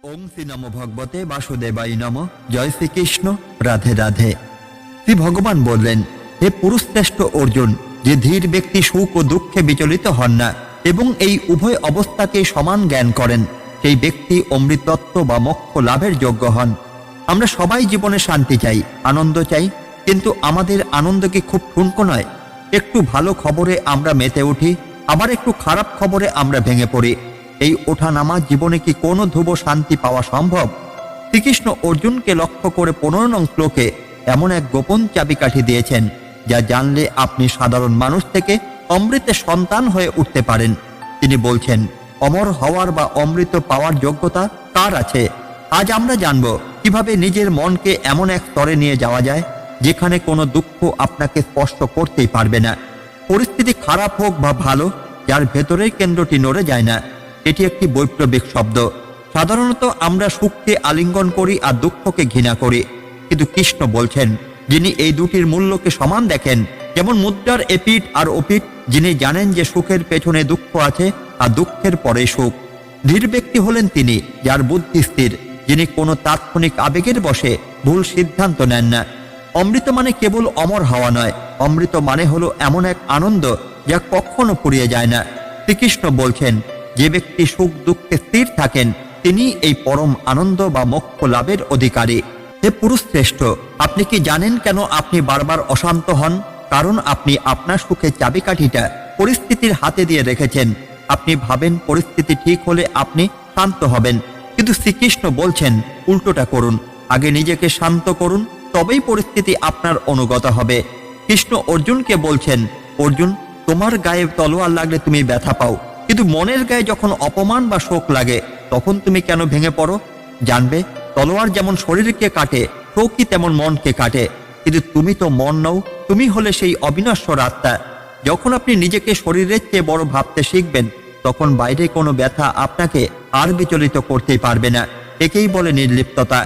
ওম শ্রী নম ভগবতে বাসুদেবাই নম। জয় শ্রীকৃষ্ণ। রাধে রাধে। শ্রী ভগবান বললেন, হে পুরুষশ্রেষ্ঠ অর্জুন, যে ধীর ব্যক্তি সুখ ও দুঃখে বিচলিত হন না এবং এই উভয় অবস্থাকে সমান জ্ঞান করেন, সেই ব্যক্তি অমৃতত্ব বা মোক্ষ লাভের যোগ্য হন। আমরা সবাই জীবনে শান্তি চাই, আনন্দ চাই, কিন্তু আমাদের আনন্দ কি খুব ঠুনকো নয়? একটু ভালো খবরে আমরা মেতে উঠি, আবার একটু খারাপ খবরে আমরা ভেঙে পড়ি। এই ওঠানামা জীবনে কি কোনো ধ্রুব শান্তি পাওয়া সম্ভব? শ্রীকৃষ্ণ অর্জুনকে লক্ষ্য করে 15 নং শ্লোকে এমন এক গোপন চাবিকাঠি দিয়েছেন, যা জানলে আপনি সাধারণ মানুষ থেকে অমৃতের সন্তান হয়ে উঠতে পারেন। তিনি বলছেন, অমর হওয়ার বা অমৃত পাওয়ার যোগ্যতা কার আছে? আজ আমরা জানব কিভাবে নিজের মনকে এমন এক স্তরে নিয়ে যাওয়া যায় যেখানে কোনো দুঃখ আপনাকে স্পর্শ করতেই পারবে না। পরিস্থিতি খারাপ হোক বা ভালো, যার ভেতরেই কেন্দ্রটি নড়ে যায় না। এটি একটি বৈপ্লবিক শব্দ। সাধারণত আমরা সুখকে আলিঙ্গন করি আর দুঃখকে ঘৃণা করি, কিন্তু কৃষ্ণ বলছেন, যিনি এই দুটির মূল্যকে সমান দেখেন, যেমন মুদ্রার এপিঠ আর ওপিঠ, যিনি জানেন যে সুখের পেছনে দুঃখ আছে আর দুঃখের পরে সুখ। ধীর ব্যক্তি হলেন তিনি, যার বুদ্ধি স্থির, যিনি কোনো তাৎক্ষণিক আবেগের বশে ভুল সিদ্ধান্ত নেন না। অমৃত মানে কেবল অমর হওয়া নয়, অমৃত মানে হলো এমন এক আনন্দ যা কখনো ফুরিয়ে যায় না। শ্রীকৃষ্ণ বলছেন, যে ব্যক্তি সুখ দুঃখে স্থির থাকেন, তিনি এই পরম আনন্দ বা মোক্ষ লাভের অধিকারী। হে পুরুষ শ্রেষ্ঠ, আপনি কি জানেন কেন আপনি বারবার অশান্ত হন? কারণ আপনি আপনার সুখের চাবিকাঠিটা পরিস্থিতির হাতে দিয়ে রেখেছেন। আপনি ভাবেন পরিস্থিতি ঠিক হলে আপনি শান্ত হবেন, কিন্তু শ্রীকৃষ্ণ বলছেন উল্টোটা করুন। আগে নিজেকে শান্ত করুন, তবেই পরিস্থিতি আপনার অনুগত হবে। কৃষ্ণ অর্জুনকে বলছেন, অর্জুন, তোমার গায়ে তলোয়ার লাগলে তুমি ব্যথা পাও, কিন্তু মনের গায়ে যখন অপমান বা শোক লাগে, তখন তুমি কেন ভেঙে পড়ো? জানবে, তলোয়ার যেমন শরীরকে কাটে, শোকই তেমন মনকে কাটে। কিন্তু তুমি তো মন নও, তুমি হলে সেই অবিনশ্বর আত্মা। যখন আপনি নিজেকে শরীরের চেয়ে বড় ভাবতে শিখবেন, তখন বাইরে কোনো ব্যথা আপনাকে আর বিচলিত করতেই পারবে না। একেই বলে নির্লিপ্ততা।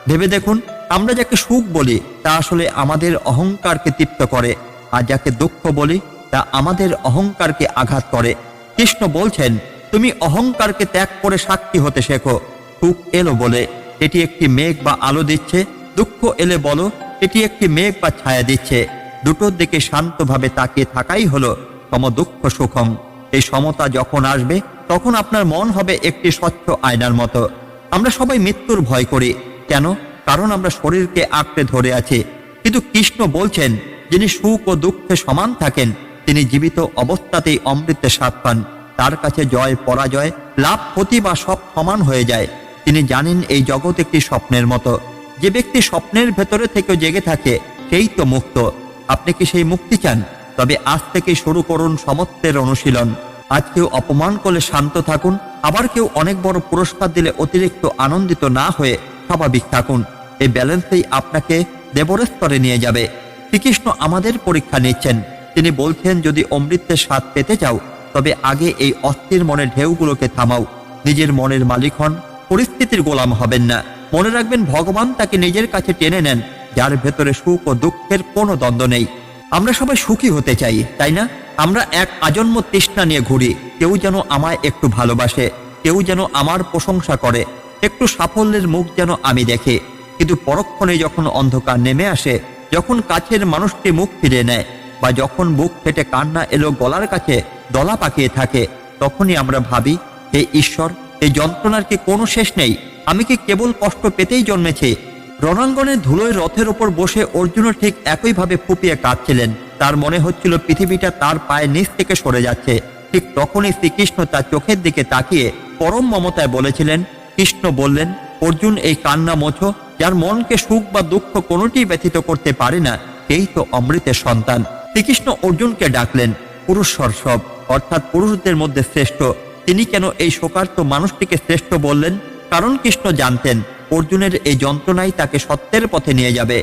ভেবে দেখুন, আমরা যাকে সুখ বলি তা আসলে আমাদের অহংকারকে তৃপ্ত করে, আর যাকে দুঃখ বলি তা আমাদের অহংকারকে আঘাত করে। কৃষ্ণ বলছেন, তুমি অহংকারকে ত্যাগ করে সাক্ষী হতে শেখো। সুখ এলো বলে এটি একটি মেঘ বা আলো দিচ্ছে, দুঃখ এলে বলো এটি একটি মেঘ বা ছায়া দিচ্ছে। দুটোর দিকে শান্তভাবে তাকিয়ে থাকাই হলো সম দুঃখ সুখম। এই সমতা যখন আসবে, তখন আপনার মন হবে একটি স্বচ্ছ আয়নার মতো। আমরা সবাই মৃত্যুর ভয় করি। কেন? কারণ আমরা শরীরকে আঁকড়ে ধরে আছি। কিন্তু কৃষ্ণ বলছেন, যিনি সুখ ও দুঃখে সমান থাকেন, তিনি জীবিত অবস্থাতেই অমৃতের স্বাদ পান। তার কাছে জয় পরাজয়, লাভ ক্ষতি বা সব সমান হয়ে যায়। তিনি জানেন এই জগৎ একটি স্বপ্নের মতো। যে ব্যক্তি স্বপ্নের ভেতরে থেকেও জেগে থাকে, সেই তো মুক্ত। আপনি কি সেই মুক্তি চান? তবে আজ থেকে শুরু করুন সমত্বের অনুশীলন। আজ কেউ অপমান করলে শান্ত থাকুন, আবার কেউ অনেক বড় পুরস্কার দিলে অতিরিক্ত আনন্দিত না হয়ে স্বাভাবিক থাকুন। এই ব্যালেন্সেই আপনাকে দেবরের স্তরে নিয়ে যাবে। শ্রীকৃষ্ণ আমাদের পরীক্ষা নিচ্ছেন। তিনি বলছেন, যদি অমৃতের স্বাদ পেতে চাও, তবে আগে এই অস্থির মনের ঢেউগুলোকে থামাও। নিজের মনের মালিক হন, পরিস্থিতির গোলাম হবেন না। মনে রাখবেন, ভগবান তাকে নিজের কাছে টেনে নেন যার ভেতরে সুখ ও দুঃখের কোনো দ্বন্দ্ব নেই। আমরা সবাই সুখী হতে চাই, তাই না? আমরা এক আজন্ম তৃষ্ণা নিয়ে ঘুরি। কেউ যেন আমায় একটু ভালোবাসে, কেউ যেন আমার প্রশংসা করে, একটু সাফল্যের মুখ যেন আমি দেখি। কিন্তু পরক্ষণে যখন অন্ধকার নেমে আসে, যখন কাছের মানুষটি মুখ ফিরিয়ে নেয়, বা যখন বুক ফেটে কান্না এলো গলার কাছে দলা পাকিয়ে থাকে, তখনই আমরা ভাবি, হে ঈশ্বর, এই যন্ত্রণার কি কোনো শেষ নেই? আমি কি কেবল কষ্ট পেতেই জন্মেছি? রণাঙ্গনের ধুলোয় রথের ওপর বসে অর্জুনও ঠিক একইভাবে ফুপিয়ে কাঁদছিলেন। তার মনে হচ্ছিল পৃথিবীটা তার পায়ের নিচ থেকে সরে যাচ্ছে। ঠিক তখনই শ্রীকৃষ্ণ তার চোখের দিকে তাকিয়ে পরম মমতায় বলেছিলেন। কৃষ্ণ বললেন, অর্জুন, এই কান্না মোছো। যার মনকে সুখ বা দুঃখ কোনোটি ব্যথিত করতে পারে না, এই তো অমৃতের সন্তান। শ্রীকৃষ্ণ অর্জুনকে ডাকলেন পুরুষর সব, অর্থাৎ পুরুষদের মধ্যে শ্রেষ্ঠ। তিনি কেন এই শোকার্ত মানুষটিকে শ্রেষ্ঠ বললেন? কারণ কৃষ্ণ জানতেন অর্জুনের এই যন্ত্রণাই তাকে সত্যের পথে নিয়ে যাবে।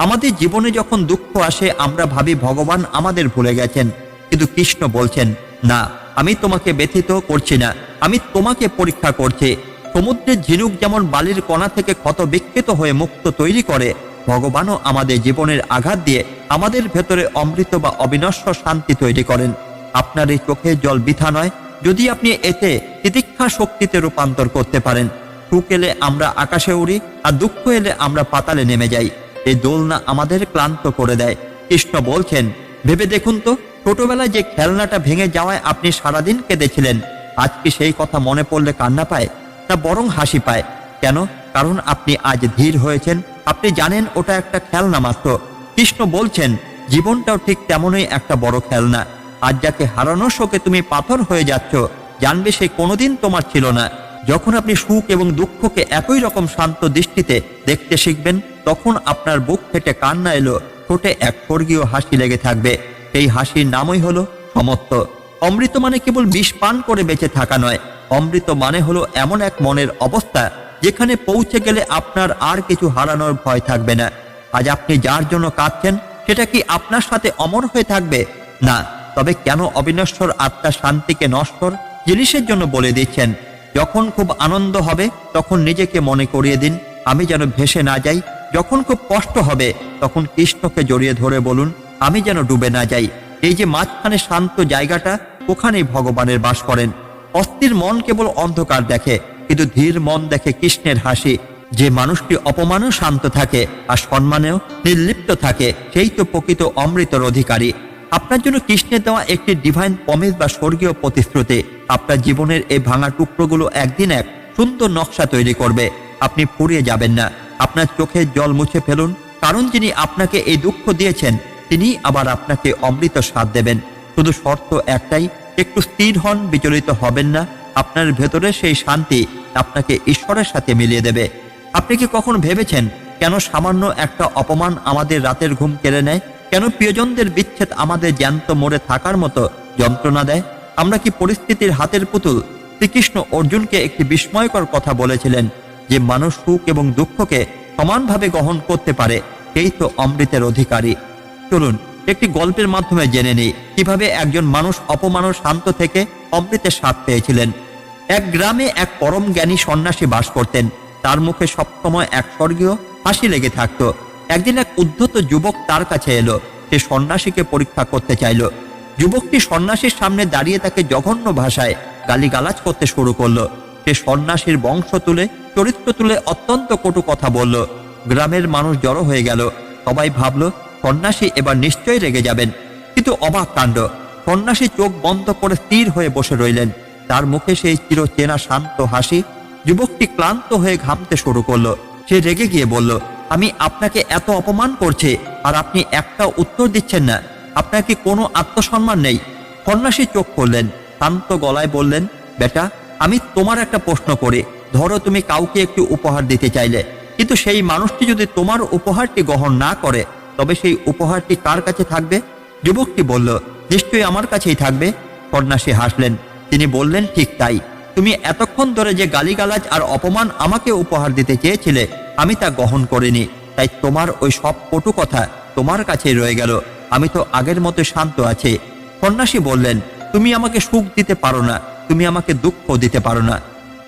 আমাদের জীবনে যখন দুঃখ আসে, আমরা ভাবি ভগবান আমাদের ভুলে গেছেন, কিন্তু কৃষ্ণ বলছেন, না, আমি তোমাকে ব্যথিত করছি না, আমি তোমাকে পরীক্ষা করছি। সমুদ্রের ঝিনুক যেমন বালির কণা থেকে ক্ষত বিক্ষত হয়ে মুক্ত তৈরি করে, ভগবানও আমাদের জীবনের আঘাত দিয়ে আমাদের ভেতরে অমৃত বা অবিনশ্বর শান্তি তৈরি করেন। আপনার এই চোখের জল বৃথা নয়, যদি আপনি এতে তিতিক্ষা শক্তিতে রূপান্তর করতে পারেন। সুখ এলে আমরা আকাশে উড়ি, আর দুঃখ এলে আমরা পাতালে নেমে যাই। এই দোলনা আমাদের ক্লান্ত করে দেয়। কৃষ্ণ বলছেন, ভেবে দেখুন তো, ছোটবেলায় যে খেলনাটা ভেঙে যাওয়ায় আপনি সারাদিন কেঁদেছিলেন, আজ কি সেই কথা মনে পড়লে কান্না পায়, না বরং হাসি পায়? কেন? কারণ আপনি আজ ধীর হয়েছেন। আপনি জানেন ওটা একটা খেলনা মাত্র। কৃষ্ণ বলছেন, জীবনটাও ঠিক তেমনই একটা বড় খেলনা। আজ যাকে হারানোর শোকে তুমি পাথর হয়ে যাচ্ছ, জানবে সে কোনোদিন তোমার ছিল না। যখন আপনি সুখ এবং দুঃখকে একই রকম শান্ত দৃষ্টিতে দেখতে শিখবেন, তখন আপনার বুক থেকে কান্না এলো, ঠোঁটে এক স্বর্গীয় হাসি লেগে থাকবে। সেই হাসির নামই হলো সমত্ব। অমৃত মানে কেবল বিষ পান করে বেঁচে থাকা নয়। অমৃত মানে হলো এমন এক মনের অবস্থা যেখানে পৌঁছে গেলে আপনার আর কিছু হারানোর ভয় থাকবে না। আজ আপনি যার জন্য কাঁদছেন, সেটা কি আপনার সাথে অমর হয়ে থাকবে? না। তবে কেন অবিনশ্বর আত্মার শান্তিকে নশ্বর জিনিসের জন্য বলে দিচ্ছেন? যখন খুব আনন্দ হবে তখন নিজেকে মনে করিয়ে দিন, আমি যেন ভেসে না যাই। যখন খুব কষ্ট হবে তখন কৃষ্ণকে জড়িয়ে ধরে বলুন, আমি যেন ডুবে না যাই। এই যে মাঝখানে শান্ত জায়গাটা, ওখানেই ভগবানের বাস করেন। অস্থির মন কেবল অন্ধকার দেখে, কিন্তু ধীর মন দেখে কৃষ্ণের হাসি। যে মানুষটি অপমানেও শান্ত থাকে আর সম্মানেও নির্লিপ্ত থাকে, সেই তো প্রকৃত অমৃতর অধিকারী। আপনার জন্য কৃষ্ণের দেওয়া একটি ডিভাইন প্রমিস বা স্বর্গীয় প্রতিশ্রুতি আপনার জীবনের এই ভাঙা টুকরোগুলো একদিন এক সুন্দর নকশা তৈরি করবে। আপনি ফুরিয়ে যাবেন না। আপনার চোখের জল মুছে ফেলুন, কারণ যিনি আপনাকে এই দুঃখ দিয়েছেন, তিনি আবার আপনাকে অমৃত স্বাদ দেবেন। শুধু শর্ত একটাই, একটু স্থির হন, বিচলিত হবেন না। আপনার ভেতরে সেই শান্তি আপনাকে ঈশ্বরের সাথে মিলিয়ে দেবে। আপনি কি কখনো ভেবেছেন, কেন সামান্য একটা অপমান আমাদের রাতের ঘুম কেড়ে নেয়? কেন প্রিয়জনদের বিচ্ছেদ আমাদের জ্যান্ত মরে থাকার মতো যন্ত্রণা দেয়? আমরা কি পরিস্থিতির হাতের পুতুল? শ্রীকৃষ্ণ অর্জুনকে একটি বিস্ময়কর কথা বলেছিলেন, যে মানুষ সুখ এবং দুঃখকে সমানভাবে গ্রহণ করতে পারে, সেই তো অমৃতের অধিকারী। চলুন একটি গল্পের মাধ্যমে জেনে নিই কিভাবে একজন মানুষ অপমান ও শান্ত থেকে অমৃতের স্বাদ পেয়েছিলেন। এক গ্রামে এক পরম জ্ঞানী সন্ন্যাসী বাস করতেন। তার মুখে সবসময় এক স্বর্গীয় হাসি লেগে থাকত। একদিন এক উদ্ধত যুবক তার কাছে এলো। সে সন্ন্যাসীকে পরীক্ষা করতে চাইল। যুবকটি সন্ন্যাসীর সামনে দাঁড়িয়ে তাকে জঘন্য ভাষায় গালিগালাজ করতে শুরু করলো। সে সন্ন্যাসীর বংশ তুলে, চরিত্র তুলে অত্যন্ত কটু কথা বলল। গ্রামের মানুষ জড়ো হয়ে গেল। সবাই ভাবল সন্ন্যাসী এবার নিশ্চয়ই রেগে যাবেন। কিন্তু অবাক কাণ্ড, সন্ন্যাসী চোখ বন্ধ করে স্থির হয়ে বসে রইলেন। তার মুখে সেই চিরচেনা শান্ত হাসি। যুবকটি ক্লান্ত হয়ে ঘামতে শুরু করলো। সে রেগে গিয়ে বলল, আমি আপনাকে এত অপমান করছি, আর আপনি একটা উত্তর দিচ্ছেন না। আপনার কি কোনো আত্মসম্মান নেই? সন্ন্যাসী চোখ খুললেন, শান্ত গলায় বললেন, বেটা, আমি তোমার একটা প্রশ্ন করি। ধরো তুমি কাউকে একটু উপহার দিতে চাইলে, কিন্তু সেই মানুষটি যদি তোমার উপহারটি গ্রহণ না করে, তবে সেই উপহারটি কার কাছে থাকবে? যুবকটি বলল, নিশ্চয়ই আমার কাছেই থাকবে। সন্ন্যাসী হাসলেন। তিনি বললেন, ঠিক তাই। তুমি এতক্ষণ ধরে যে গালিগালাজ আর অপমান আমাকে উপহার দিতে চেয়েছিলে, আমি তা গ্রহণ করিনি। তাই তোমার ওই সব কটু কথা তোমার কাছেই রয়ে গেল। আমি তো আগের মতো শান্ত আছি। সন্ন্যাসী বললেন, তুমি আমাকে সুখ দিতে পারো না, তুমি আমাকে দুঃখ দিতে পারো না।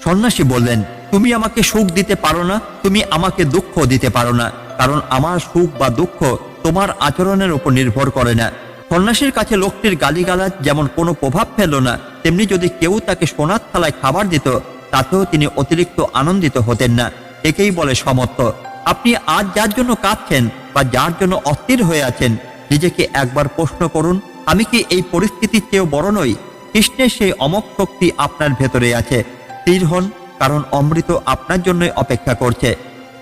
সন্ন্যাসী বললেন, তুমি আমাকে সুখ দিতে পারো না, তুমি আমাকে দুঃখ দিতে পারো না, কারণ আমার সুখ বা দুঃখ তোমার আচরণের উপর নির্ভর করে না। সন্ন্যাসীর কাছে লোকটির গালিগালাজ যেমন কোনো প্রভাব ফেলল না, তেমনি যদি কেউ তাকে সোনার থালায় খাবার দিত, তাতেও তিনি অতিরিক্ত আনন্দিত হতেন না। একেই বলে সমত্ব। আপনি আজ যার জন্য কাঁদছেন বা যার জন্য অস্থির হয়ে আছেন, নিজেকে একবার প্রশ্ন করুন, আমি কি এই পরিস্থিতির চেয়েও বড় নই? কৃষ্ণের সেই অমোঘ শক্তি আপনার ভেতরে আছে। স্থির হন, কারণ অমৃত আপনার জন্যই অপেক্ষা করছে।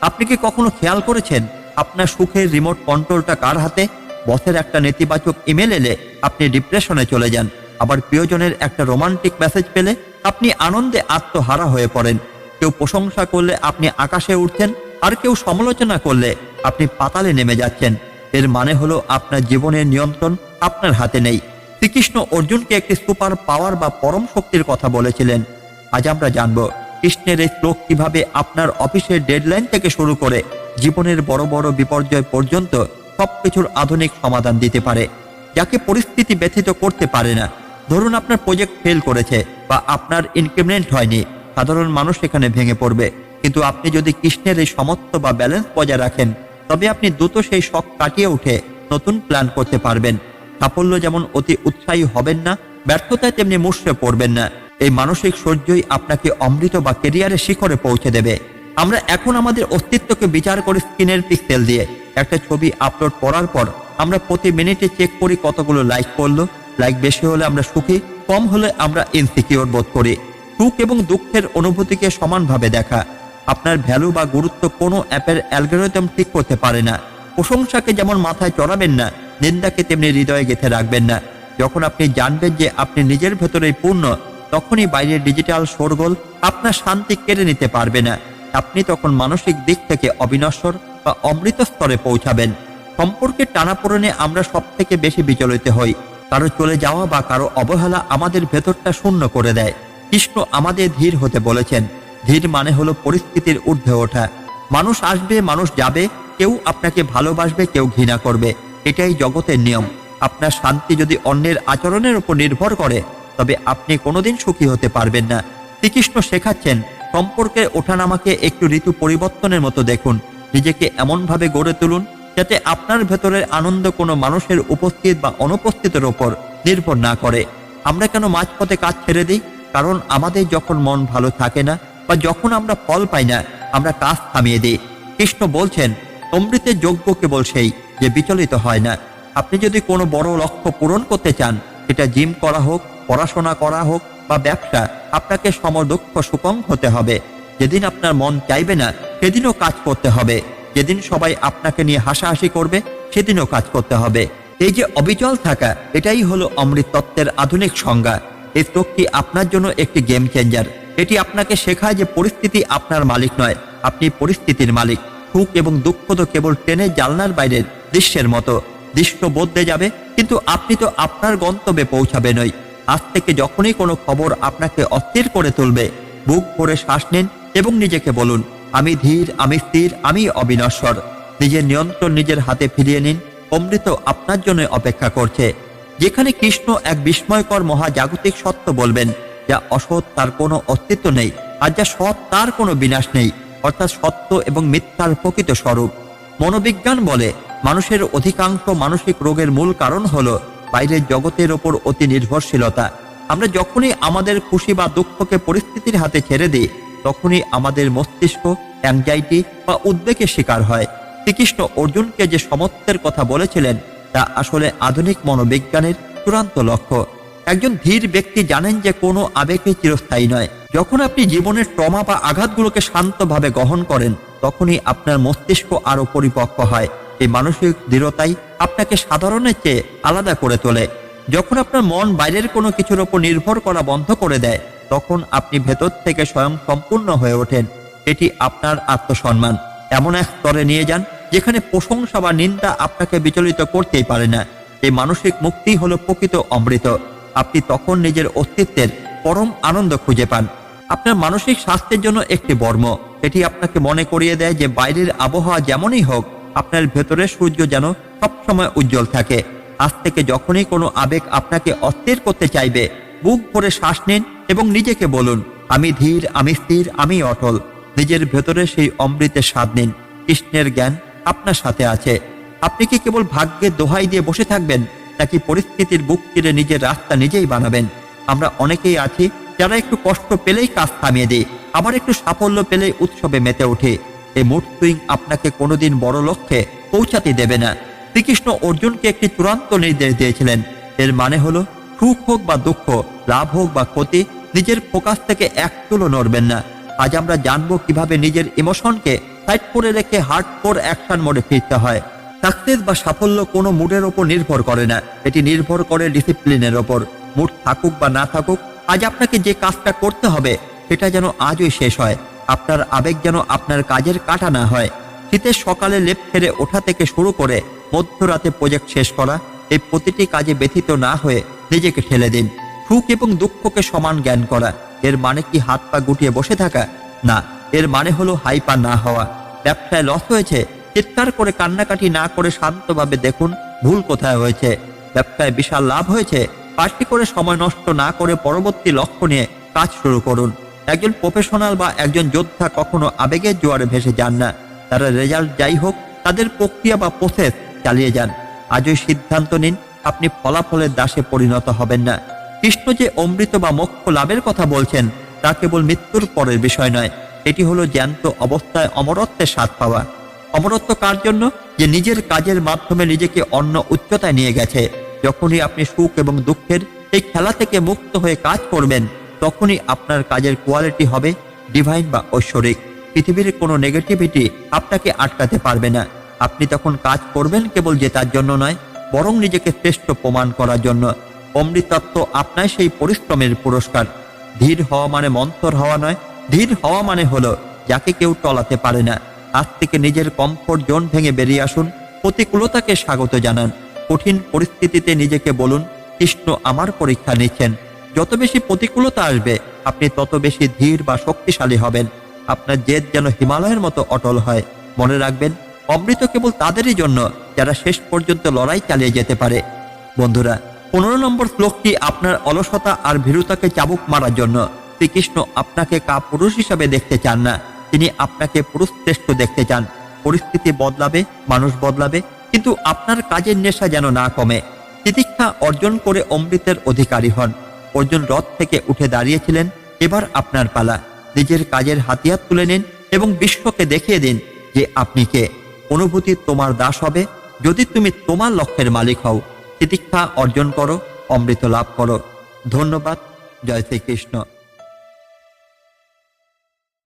আপনি কি কখনো খেয়াল করেছেন, আপনার সুখের রিমোট কন্ট্রোলটা কার হাতে? বসের একটা নেতিবাচক ইমেল এলে আপনি ডিপ্রেশনে চলে যান, আবার প্রিয়জনের একটা রোমান্টিক মেসেজ পেলে আপনি আনন্দে আত্মহারা হয়ে পড়েন। কেউ প্রশংসা করলে আপনি আকাশে উঠছেন, আর কেউ সমালোচনা করলে আপনি পাতালে নেমে যাচ্ছেন। এর মানে হলো আপনার জীবনের নিয়ন্ত্রণ আপনার হাতে নেই। শ্রীকৃষ্ণ অর্জুনকে একটি সুপার পাওয়ার বা পরম শক্তির কথা বলেছিলেন। আজ আমরা জানব কৃষ্ণের এই শ্লোক কিভাবে আপনার অফিসের ডেডলাইন থেকে শুরু করে জীবনের বড় বড় বিপর্যয় পর্যন্ত সবকিছুর আধুনিক সমাধান দিতে পারে, যাকে পরিস্থিতি ব্যথিত করতে পারে না। ধরুন আপনার প্রজেক্ট ফেল করেছে বা আপনার ইনক্রিমেন্ট হয়নি, সাধারণ মানুষ এখানে ভেঙে পড়বে। কিন্তু আপনি যদি কৃষ্ণের এই সমত্ব বা ব্যালেন্স বজায় রাখেন, তবে আপনি দ্রুত সেই শক কাটিয়ে উঠে নতুন প্ল্যান করতে পারবেন। সাফল্য যেমন অতি উৎসাহী হবেন না, ব্যর্থতায় তেমনি মুষড়ে পড়বেন না। এই মানসিক সহ্যই আপনাকে অমৃত বা কেরিয়ারের শিখরে পৌঁছে দেবে। আমরা এখন আমাদের অস্তিত্বকে বিচার করি স্ক্রিনের পিক্সেল দিয়ে। একটা ছবি আপলোড করার পর আমরা প্রতি মিনিটে চেক করি কতগুলো লাইক করলো। লাইক বেশি হলে আমরা সুখী, কম হলে আমরা ইনসিকিউর বোধ করি। সুখ এবং দুঃখের অনুভূতিকে সমানভাবে দেখা। আপনার ভ্যালু বা গুরুত্ব কোনো অ্যাপের অ্যালগরিদম ঠিক করতে পারে না। প্রশংসাকে যেমন মাথায় চড়াবেন না, নিন্দাকে তেমনি হৃদয়ে গেঁথে রাখবেন না। যখন আপনি জানবেন যে আপনি নিজের ভেতরেই পূর্ণ, তখনই বাইরের ডিজিটাল শোরগোল আপনার শান্তি কেড়ে নিতে পারবে না। আপনি তখন মানসিক দিক থেকে অবিনশ্বর বা অমৃত স্তরে পৌঁছাবেন। সম্পর্কের টানাপোড়েনে আমরা সব থেকে বেশি বিচলিত হই। কারো চলে যাওয়া বা কারো অবহেলা আমাদের ভেতরটা শূন্য করে দেয়। কৃষ্ণ আমাদের ধীর হতে বলেছেন। ধীর মানে হলো পরিস্থিতির ঊর্ধ্বে ওঠা। মানুষ আসবে, মানুষ যাবে, কেউ আপনাকে ভালোবাসবে, কেউ ঘৃণা করবে। এটাই জগতের নিয়ম। আপনার শান্তি যদি অন্যের আচরণের উপর নির্ভর করে, তবে আপনি কোনোদিন সুখী হতে পারবেন না। শ্রীকৃষ্ণ শেখাচ্ছেন, সম্পর্কে ওঠানামাকে একটু ঋতু পরিবর্তনের মতো দেখুন। নিজেকে এমনভাবে গড়ে তুলুন যাতে আপনার ভেতরের আনন্দ কোনো মানুষের উপস্থিত বা অনুপস্থিতের ওপর নির্ভর না করে। আমরা কেন মাঝপথে কাজ ছেড়ে দিই? কারণ আমাদের যখন মন ভালো থাকে না বা যখন আমরা ফল পাই না, আমরা কাজ থামিয়ে দিই। কৃষ্ণ বলছেন, অমৃতের যোগ্য কেবল সেই যে বিচলিত হয় না। আপনি যদি কোনো বড় লক্ষ্য পূরণ করতে চান, সেটা জিম করা হোক, পড়াশোনা করা হোক বা ব্যবসা, আপনাকে সমদক্ষ সুকম হতে হবে। যেদিন আপনার মন চাইবে না, সেদিনও কাজ করতে হবে। যেদিন সবাই আপনাকে নিয়ে হাসাহাসি করবে, সেদিনও কাজ করতে হবে। এই যে অবিচল থাকা, এটাই হলো অমৃত তত্ত্বের আধুনিক সংজ্ঞা। এই শ্লোকটি আপনার জন্য একটি গেম চেঞ্জার। এটি আপনাকে শেখায় যে পরিস্থিতি আপনার মালিক নয়, আপনি পরিস্থিতির মালিক। সুখ এবং দুঃখ তো কেবল ট্রেনের জানলার বাইরের দৃশ্যের মতো। দৃশ্য বদলে যাবে, কিন্তু আপনি তো আপনার গন্তব্যে পৌঁছাবেনই। আজ থেকে যখনই কোনো খবর আপনাকে অস্থির করে তুলবে, বুক ভরে শ্বাস নিন এবং নিজেকে বলুন, আমি ধীর, আমি স্থির, আমি অবিনশ্বর। নিজের নিয়ন্ত্রণ নিজের হাতে ফিরিয়ে নিন। অমৃত আপনার জন্য অপেক্ষা করছে। যেখানে কৃষ্ণ এক বিস্ময়কর মহাজাগতিক সত্য বলবেন, যা অসৎ তার কোনো অস্তিত্ব নেই, আর যা সৎ তার কোনো বিনাশ নেই, অর্থাৎ সত্য এবং মিথ্যার প্রকৃত স্বরূপ। মনোবিজ্ঞান বলে, মানুষের অধিকাংশ মানসিক রোগের মূল কারণ হলো বাইরের জগতের ওপর অতি নির্ভরশীলতা। আমরা যখনই আমাদের খুশি বা দুঃখকে পরিস্থিতির হাতে ছেড়ে দিই, তখনই আমাদের মস্তিষ্ক অ্যাংজাইটি বা উদ্বেগের শিকার হয়। শ্রীকৃষ্ণ অর্জুনকে যে সমত্বের কথা বলেছিলেন, তা আসলে আধুনিক মনোবিজ্ঞানের চূড়ান্ত লক্ষ্য। একজন ধীর ব্যক্তি জানেন যে কোনো আবেগই চিরস্থায়ী নয়। যখন আপনি জীবনের ট্রমা বা আঘাতগুলোকে শান্তভাবে গ্রহণ করেন, তখনই আপনার মস্তিষ্ক আরো পরিপক্ক হয়। এই মানসিক দৃঢ়তাই আপনাকে সাধারণের চেয়ে আলাদা করে তোলে। যখন আপনার মন বাইরের কোনো কিছুর ওপর নির্ভর করা বন্ধ করে দেয়, তখন আপনি ভেতর থেকে স্বয়ং সম্পূর্ণ হয়ে ওঠেন। এটি আপনার আত্মসম্মান এমন এক স্তরে নিয়ে যান, যেখানে প্রশংসা বা নিন্দা আপনাকে বিচলিত করতেই পারে না। এই মানসিক মুক্তি হলো প্রকৃত অমৃত। আপনি তখন নিজের অস্তিত্বের পরম আনন্দ খুঁজে পান। আপনার মানসিক স্বাস্থ্যের জন্য একটি বর্ম। এটি আপনাকে মনে করিয়ে দেয় যে বাইরের আবহাওয়া যেমনই হোক, আপনার ভেতরের সূর্য যেন সবসময় উজ্জ্বল থাকে। আজ থেকে যখনই কোনো আবেগ আপনাকে অস্থির করতে চাইবে, বুক ভরে শ্বাস নিন এবং নিজেকে বলুন, আমি ধীর, আমি স্থির, আমি অটল। নিজের ভেতরে সেই অমৃতের স্বাদ নিন। কৃষ্ণের জ্ঞান আপনার সাথে আছে। আপনি কি কেবল ভাগ্যের দোহাই দিয়ে বসে থাকবেন, নাকি পরিস্থিতির বুক চিরে নিজের রাস্তা নিজেই বানাবেন? আমরা অনেকেই আছি যারা একটু কষ্ট পেলেই কাজ থামিয়ে দেয়, আবার একটু সাফল্য পেলেই উৎসবে মেতে ওঠে। এই মুড সুইং আপনাকে কোনোদিন বড় লক্ষ্যে পৌঁছাতে দেবে না। শ্রীকৃষ্ণ অর্জুনকে একটি চূড়ান্ত নির্দেশ দিয়েছিলেন। এর মানে হলো, সুখ হোক বা দুঃখ, লাভ হোক বা ক্ষতি, নিজের ফোকাস থেকে এক চুলও নড়বেন না। আজ আমরা জানবো কিভাবে নিজের ইমোশনকে সাইড করে রেখে হার্ডকোর অ্যাকশন মোডে ফিরতে হয়। সাকসেস বা সাফল্য কোনো মুডের ওপর নির্ভর করে না, এটি নির্ভর করে ডিসিপ্লিনের ওপর। মুড থাকুক বা না থাকুক, আজ আপনাকে যে কাজটা করতে হবে, সেটা যেন আজই শেষ হয়। আপনার আবেগ যেন আপনার কাজের কাটা না হয়। শীতের সকালে লেপ ছেড়ে ওঠা থেকে শুরু করে মধ্যরাতে প্রজেক্ট শেষ করা, এই প্রতিটি কাজে ব্যথিত না হয়ে নিজেকে ঠেলে দিন। সুখ এবং দুঃখকে সমান জ্ঞান করা। এর মানে কি হাত পা গুটিয়ে বসে থাকা? না, এর মানে হলো হাইপা না হওয়া। ব্যবসায় লস হয়েছে, চিৎকার করে কান্নাকাটি না করে শান্তভাবে দেখুন ভুল কোথায় হয়েছে। ব্যবসায় বিশাল লাভ হয়েছে, পার্টি করে সময় নষ্ট না করে পরবর্তী লক্ষ্য নিয়ে কাজ শুরু করুন। একজন প্রফেশনাল বা একজন যোদ্ধা কখনো আবেগের জোয়ারে ভেসে যান না। তারা রেজাল্ট যাই হোক, তাদের প্রক্রিয়া বা প্রসেস চালিয়ে যান। আজই সিদ্ধান্ত নিন, আপনি ফলাফলের দাসে পরিণত হবেন না। কৃষ্ণ যে অমৃত বা মোক্ষ লাভের কথা বলছেন তা কেবল মৃত্যুর পরের বিষয় নয়, এটি হলো জ্যান্ত অবস্থায় অমরত্বের স্বাদ পাওয়া। অমরত্ব কার জন্য? যে নিজের কাজের মাধ্যমে নিজেকে অন্য উচ্চতায় নিয়ে গেছে। যখনই আপনি সুখ এবং দুঃখের এই খেলা থেকে মুক্ত হয়ে কাজ করবেন, তখনই আপনার কাজের কোয়ালিটি হবে ডিভাইন বা ঐশ্বরিক। পৃথিবীর কোনো নেগেটিভিটি আপনাকে আটকাতে পারবে না। আপনি তখন কাজ করবেন কেবল জেতার জন্য নয়, বরং নিজেকে শ্রেষ্ঠ প্রমাণ করার জন্য। অমৃতত্ব আপনার সেই পরিশ্রমের পুরস্কার। ধীর হওয়া মানে মন্থর হওয়া নয়, ধীর হওয়া মানে হলো যাকে কেউ টলাতে পারে না। আজ থেকে নিজের কমফোর্ট জোন ভেঙে বেরিয়ে আসুন, প্রতিকূলতাকে স্বাগত জানান। কঠিন পরিস্থিতিতে নিজেকে বলুন, কৃষ্ণ আমার পরীক্ষা নিচ্ছেন। যত বেশি প্রতিকূলতা আসবে, আপনি তত বেশি ধীর বা শক্তিশালী হবেন। আপনার জেদ যেন হিমালয়ের মতো অটল হয়। মনে রাখবেন, অমৃত কেবল তাদেরই জন্য যারা শেষ পর্যন্ত লড়াই চালিয়ে যেতে পারে। বন্ধুরা, 15 নম্বর শ্লোকটি আপনার অলসতা আর ভীরুতাকে চাবুক মারার জন্য। শ্রীকৃষ্ণ আপনাকে কাপুরুষ হিসাবে দেখতে চান না, তিনি আপনাকে পুরুষ শ্রেষ্ঠ দেখতে চান। পরিস্থিতি বদলাবে, মানুষ বদলাবে, কিন্তু আপনার কাজের নেশা যেন না কমে। তিতিক্ষা অর্জন করে অমৃতের অধিকারী হন। অর্জুন রথ থেকে উঠে দাঁড়িয়েছিলেন, এবার আপনার পালা। নিজের কাজের হাতিয়ার তুলে নিন এবং বিশ্বকে দেখিয়ে দিন যে আপনি কে। অনুভূতি তোমার দাস হবে যদি তুমি তোমার লক্ষ্যের মালিক হও। তিতিক্ষা অর্জন করো, অমৃত লাভ করো। ধন্যবাদ। জয় শ্রীকৃষ্ণ।